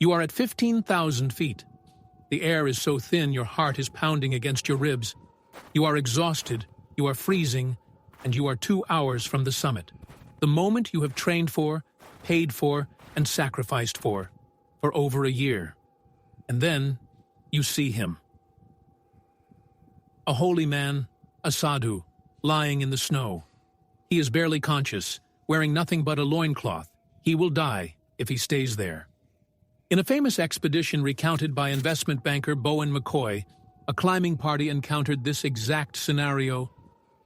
You are at 15,000 feet. The air is so thin your heart is pounding against your ribs. You are exhausted, you are freezing, and you are 2 hours from the summit. The moment you have trained for, paid for, and sacrificed for over a year. And then you see him. A holy man, a sadhu, lying in the snow. He is barely conscious, wearing nothing but a loincloth. He will die if he stays there. In a famous expedition recounted by investment banker Bowen McCoy, a climbing party encountered this exact scenario.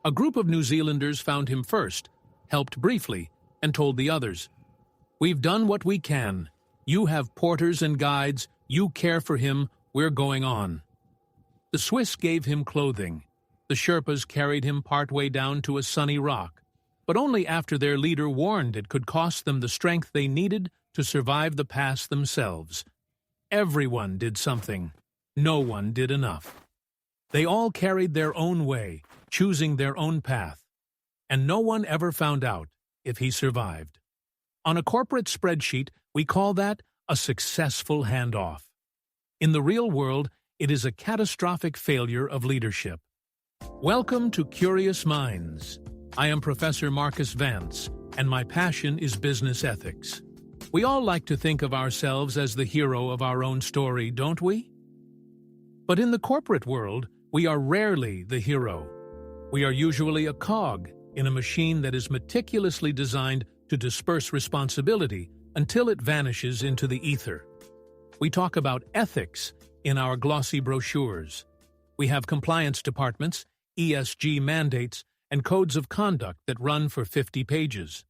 A group of New Zealanders found him first, helped briefly, and told the others, "We've done what we can. You have porters and guides. You care for him. We're going on." The Swiss gave him clothing. The Sherpas carried him partway down to a sunny rock, but only after their leader warned it could cost them the strength they needed to survive the pass themselves. Everyone did something. No one did enough. They all carried their own way, choosing their own path, and no one ever found out if he survived. On a corporate spreadsheet, we call that a successful handoff. In the real world, it is a catastrophic failure of leadership. Welcome to Curious Minds. I am Professor Marcus Vance, and my passion is business ethics. We all like to think of ourselves as the hero of our own story, don't we? But in the corporate world, we are rarely the hero. We are usually a cog in a machine that is meticulously designed to disperse responsibility until it vanishes into the ether. We talk about ethics in our glossy brochures. We have compliance departments, ESG mandates, and codes of conduct that run for 50 pages.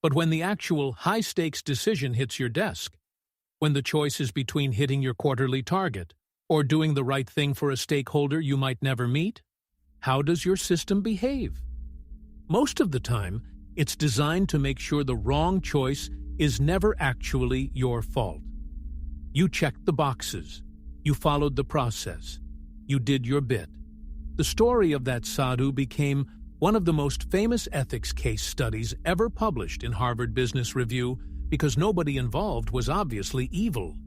But when the actual high-stakes decision hits your desk, when the choice is between hitting your quarterly target or doing the right thing for a stakeholder you might never meet, how does your system behave? Most of the time, it's designed to make sure the wrong choice is never actually your fault. You checked the boxes. You followed the process. You did your bit. The story of that sadhu became one of the most famous ethics case studies ever published in Harvard Business Review because nobody involved was obviously evil.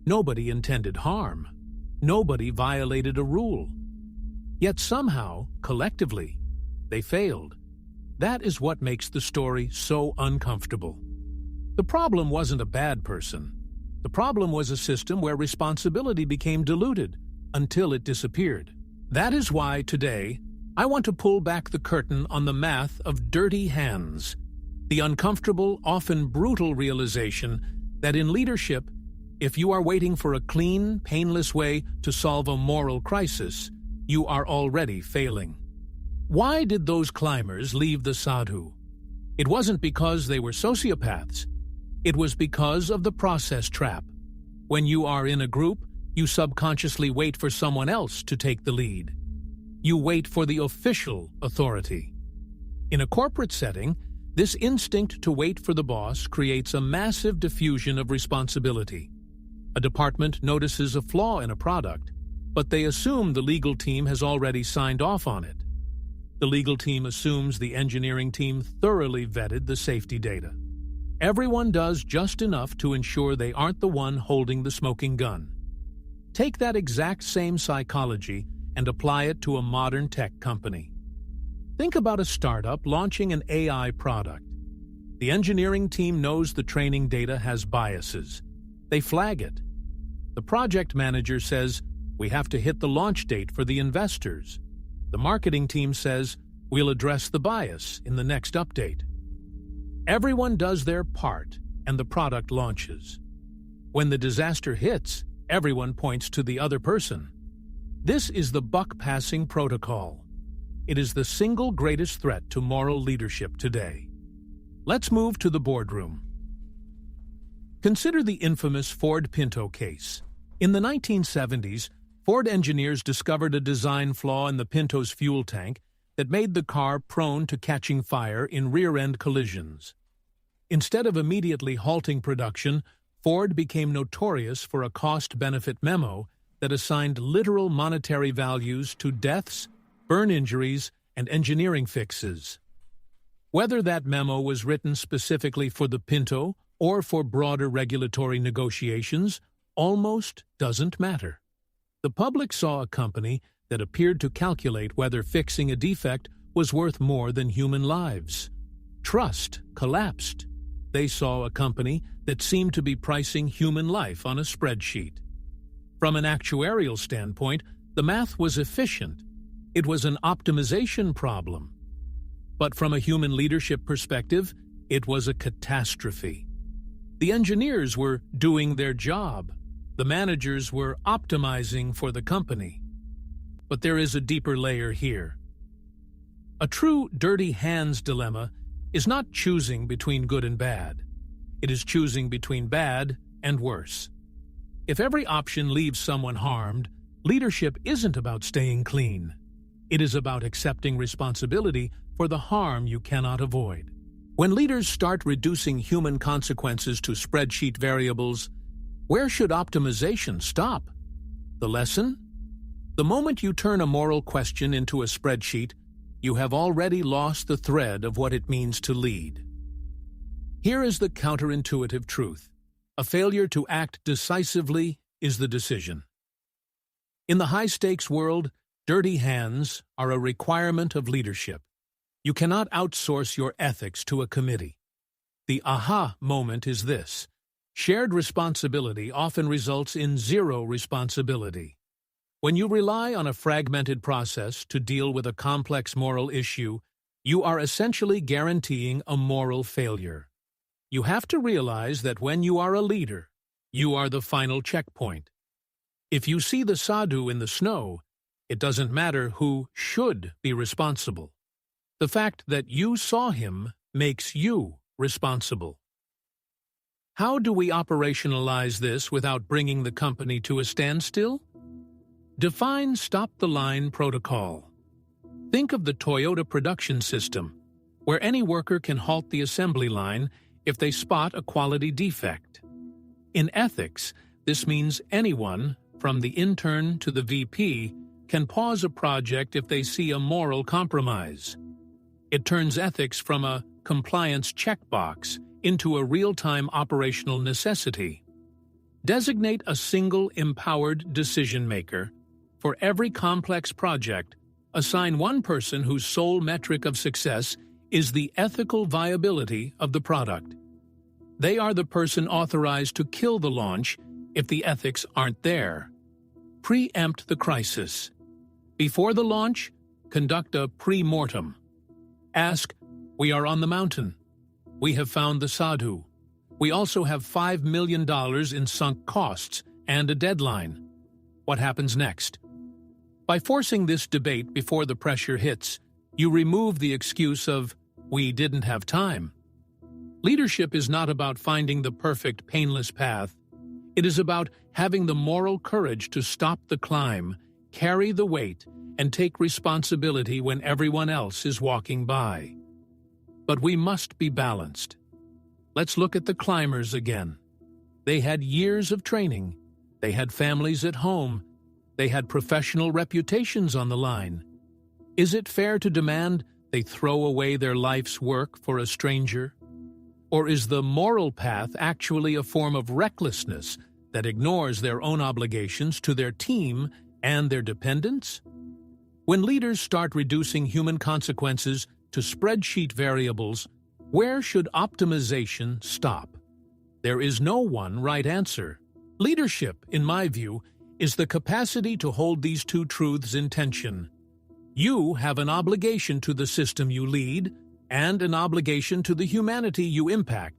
Nobody intended harm. Nobody violated a rule. Yet somehow, collectively, they failed. That is what makes the story so uncomfortable. The problem wasn't a bad person. The problem was a system where responsibility became diluted until it disappeared. That is why today, I want to pull back the curtain on the math of dirty hands, the uncomfortable, often brutal realization that in leadership, if you are waiting for a clean, painless way to solve a moral crisis, you are already failing. Why did those climbers leave the sadhu? It wasn't because they were sociopaths. It was because of the process trap. When you are in a group, you subconsciously wait for someone else to take the lead. You wait for the official authority. In a corporate setting, this instinct to wait for the boss creates a massive diffusion of responsibility. A department notices a flaw in a product, but they assume the legal team has already signed off on it. The legal team assumes the engineering team thoroughly vetted the safety data. Everyone does just enough to ensure they aren't the one holding the smoking gun. Take that exact same psychology and apply it to a modern tech company. Think about a startup launching an AI product. The engineering team knows the training data has biases. They flag it. The project manager says, "We have to hit the launch date for the investors." The marketing team says, "We'll address the bias in the next update." Everyone does their part, and the product launches. When the disaster hits, everyone points to the other person. This is the buck-passing protocol. It is the single greatest threat to moral leadership today. Let's move to the boardroom. Consider the infamous Ford Pinto case. In the 1970s, Ford engineers discovered a design flaw in the Pinto's fuel tank that made the car prone to catching fire in rear-end collisions. Instead of immediately halting production, Ford became notorious for a cost-benefit memo that assigned literal monetary values to deaths, burn injuries, and engineering fixes. Whether that memo was written specifically for the Pinto or for broader regulatory negotiations almost doesn't matter. The public saw a company that appeared to calculate whether fixing a defect was worth more than human lives. Trust collapsed. They saw a company that seemed to be pricing human life on a spreadsheet. From an actuarial standpoint, the math was efficient. It was an optimization problem. But from a human leadership perspective, it was a catastrophe. The engineers were doing their job. The managers were optimizing for the company. But there is a deeper layer here. A true dirty hands dilemma is not choosing between good and bad. It is choosing between bad and worse. If every option leaves someone harmed, leadership isn't about staying clean. It is about accepting responsibility for the harm you cannot avoid. When leaders start reducing human consequences to spreadsheet variables, where should optimization stop? The lesson? The moment you turn a moral question into a spreadsheet, you have already lost the thread of what it means to lead. Here is the counterintuitive truth. A failure to act decisively is the decision. In the high-stakes world, dirty hands are a requirement of leadership. You cannot outsource your ethics to a committee. The aha moment is this. Shared responsibility often results in zero responsibility. When you rely on a fragmented process to deal with a complex moral issue, you are essentially guaranteeing a moral failure. You have to realize that when you are a leader, you are the final checkpoint. If you see the sadhu in the snow, it doesn't matter who should be responsible. The fact that you saw him makes you responsible. How do we operationalize this without bringing the company to a standstill? Define stop-the-line protocol. Think of the Toyota production system, where any worker can halt the assembly line if they spot a quality defect. In ethics, this means anyone, from the intern to the VP, can pause a project if they see a moral compromise. It turns ethics from a compliance checkbox into a real-time operational necessity. Designate a single empowered decision-maker. For every complex project, assign one person whose sole metric of success is the ethical viability of the product. They are the person authorized to kill the launch if the ethics aren't there. Preempt the crisis. Before the launch, conduct a pre-mortem. Ask, we are on the mountain. We have found the sadhu. We also have $5 million in sunk costs and a deadline. What happens next? By forcing this debate before the pressure hits, you remove the excuse of, we didn't have time. Leadership is not about finding the perfect, painless path. It is about having the moral courage to stop the climb, carry the weight, and take responsibility when everyone else is walking by. But we must be balanced. Let's look at the climbers again. They had years of training. They had families at home. They had professional reputations on the line. Is it fair to demand they throw away their life's work for a stranger? Or is the moral path actually a form of recklessness that ignores their own obligations to their team and their dependents? When leaders start reducing human consequences to spreadsheet variables, where should optimization stop? There is no one right answer. Leadership, in my view, is the capacity to hold these two truths in tension. You have an obligation to the system you lead and an obligation to the humanity you impact,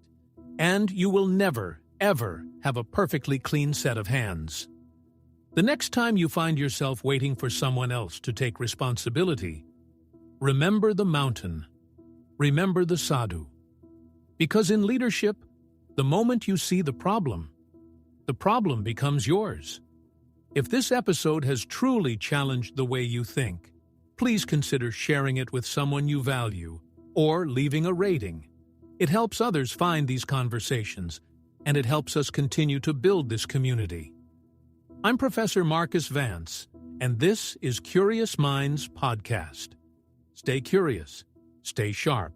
and you will never, ever have a perfectly clean set of hands. The next time you find yourself waiting for someone else to take responsibility, remember the mountain, remember the sadhu. Because in leadership, the moment you see the problem becomes yours. If this episode has truly challenged the way you think, please consider sharing it with someone you value or leaving a rating. It helps others find these conversations, and it helps us continue to build this community. I'm Professor Marcus Vance, and this is Curious Minds Podcast. Stay curious, stay sharp.